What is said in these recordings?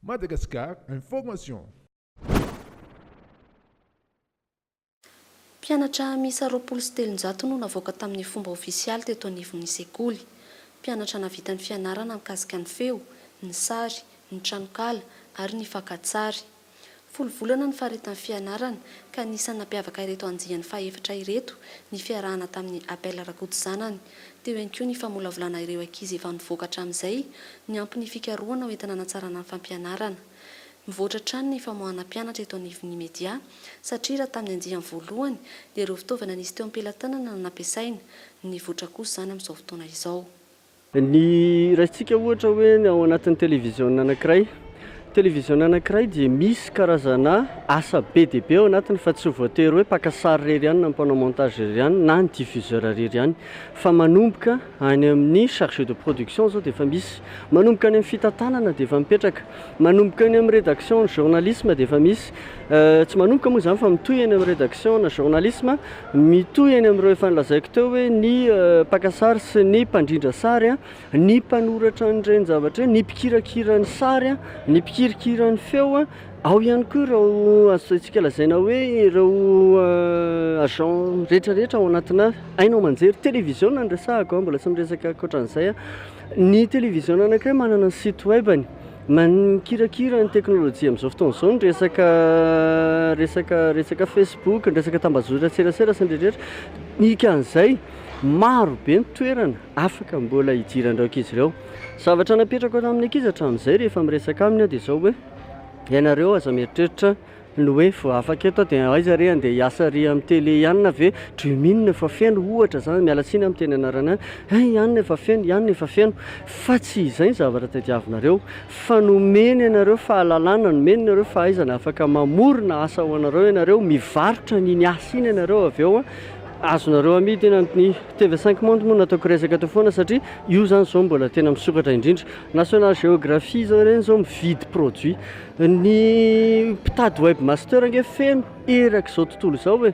Madagascar Information. Mpianatra miisa 270 no navoaka tamin'ny fomba ofisialy teto anivon'ny sekoly. Mpianatra navita ny fianarana mikasika ny feo, ny sary, ny tranokala ary ny fakantsary. Folo volana ny faharetan'ny fianarana ka nisan'ny nampiavaka ireto anjiany fahaefatra ireto ny fiarahana tamin'ny apel Rakotojanany. Teo ihany koa ny famolavolana ireo ankizy efa nivoaka hatramin'izay ny ampy ny fikarohana ho entina hanatsarana ny fampianarana. Mivoatra trano ny famoahana mpianatra eto anivon'ny media satria raha tamin'ny anjiany voalohany dia ireo fitaovana nisy teo am-pelantanana no nampiasaina, ny voatra kosa izany amin'izao fotoana izao. Ny rahantsika ohatra hoe ao anatin'ny televiziona anankiray dia misy karazana asa be dia be ao anatiny fa tsy voatery hoe mpakasary rery ihany na mpanao montage rery ihany na ny diffuseur rery ihany fa manomboka any amin'ny chargé de production zao dia efa misy, manomboka any amin'ny fitantanana dia efa mipetraka, manomboka any amin'ny rédaction journalisme dia efa misy, tsy manomboka moa izany fa mitohy any amin'ny rédaction na journalisme, mitohy any amin'ireo efa nilazaiko teo hoe ny mpakasary sy ny mpandrindra sary, ny mpanoratra an'ireny zavatra, ny mpikirakira ny sary, ny mpikirikira ny feo, ao ihany koa ireo azotsika lazaina hoe ireo agent rehetrarehetra ao anatina hainao manjery télévision ny resahako, mbola tsy miresaka ankoatran'izay. Ny télévision anankiray manana ny site webany, mikirakira ny teknôlôjia amin'izao fotoana izao, ny resaka Facebook, ny resaka tambazotran serasera sy ny rehetrarehetra. Ikan'izay maro be ny toerana afaka mbola hidiran'ireo ankizy ireo. Zavatra napetrako amin'ny ankizy hatramin'izay rehefa miresaka aminy dia izao hoe ianareo aza mieritreritra ny hoe vao afaka eto dia aiza re andeha hiasa ry amin'ny télé ihany na ve druminina efa feno ohatra zany, miala tsiny amin'ny teny anarana ihany efa feno, ihany efa feno, fa tsy izay zavatra tadiavinareo fa nomeny ianareo fahalalana, nomeny ianareo fahaizana afaka mamorona asa ho anareo, ianareo mivarotra ny asa iny ianareo avy eo azonareo amidy eny amin'ny TV5 Monde moa nataoko resaka teo foana satria io zany zao mbola tena misokatra indrindra. National Geography zao ireny zao mividy produit, ny mpitady webmaster ange feno eraka izao tontolo izao hoe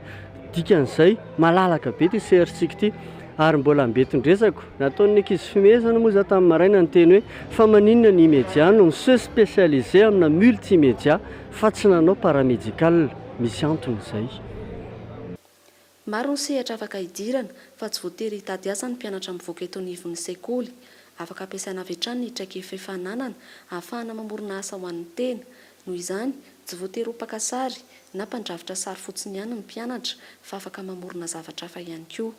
dikan'izay malalaka be ty CR-tsika ity ary mbola ambetindresako nataon'ny ankizy fimezana moa za tamin'ny maraina ny teny hoe fa maninona ny média no se spécialisé amina multimédia fa tsy nanao paramédical, misy antony izay. Maro ny sehatra afaka hidirana fa tsy voatery hitady asa ny mpianatra mivoaka eto anivon'ny sekoly. Afaka ampiasaina avy hatrany ny traikefa-fananana ahafahana mamorona asa ho an'ny tena. Noho izany tsy voatery ho mpakasary na mpandrafitra sary fotsiny ihany ny mpianatra fa afaka mamorona zavatra hafa ihany koa.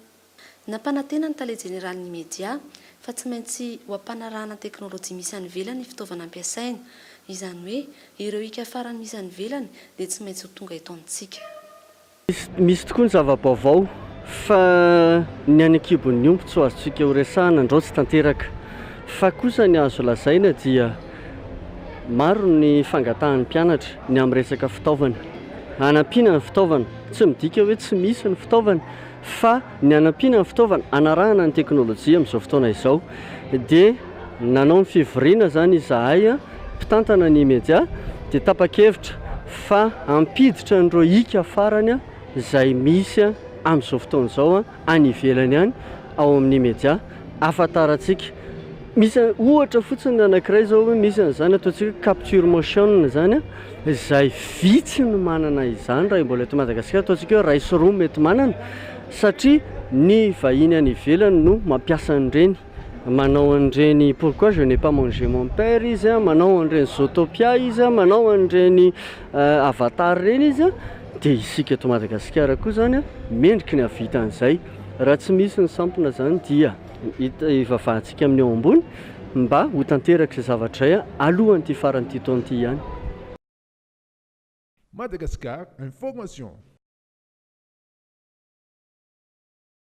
Nampanantena ny tale jeneralin'ny media fa tsy maintsy ho ampanarahana teknôlôjia misy any ivelany ny fitaovana ampiasaina. Izany hoe ireo hika farany misy any ivelany dia tsy maintsy ho tonga eto amintsika. Misy tokoa ny zava-baovao fa ny any an-kibon'ny omby tsy ho azontsika ho resahana andreo tsy tanteraka, fa kosa ny azo lazaina dia maro ny fangatahan'ny mpianatra ny amin'ny resaka fitaovana, anampiana ny fitaovana, tsy midika hoe tsy misy ny fitaovana fa ny anampiana ny fitaovana, anarahana ny teknôlôjia amin'izao fotoana izao. Dia nanao ny fivoriana zany izahay mpitantana ny media dia tapa-kevitra fa ampiditra n'ireo hika farany izay misy amin'izao fotoana izao any ivelany any ao amin'ny media afantarantsika. Misy ohatra fotsiny anankiray zao hoe misy an'izany ataontsika capture motion zany izay vitsy no manana izany raha mbola eto Madagasikara, ataontsika hoe ray sy roa mety manana satria ny vahiny any ivelany no mampiasa an'ireny, manao an'ireny pourquoi je n'ai pas mangé mon père izy, manao an'ireny Zootopia izy, manao an'ireny Avatar ireny izy, dia isika eto Madagasikara koa zany mendriky ny havita an'izay. Raha tsy misy ny sampona zany dia ivavahantsika amin'ny ao ambony mba ho tanteraka izay zavatra izay alohan'ity faran'ity taona ity ihany. Madagascar Information.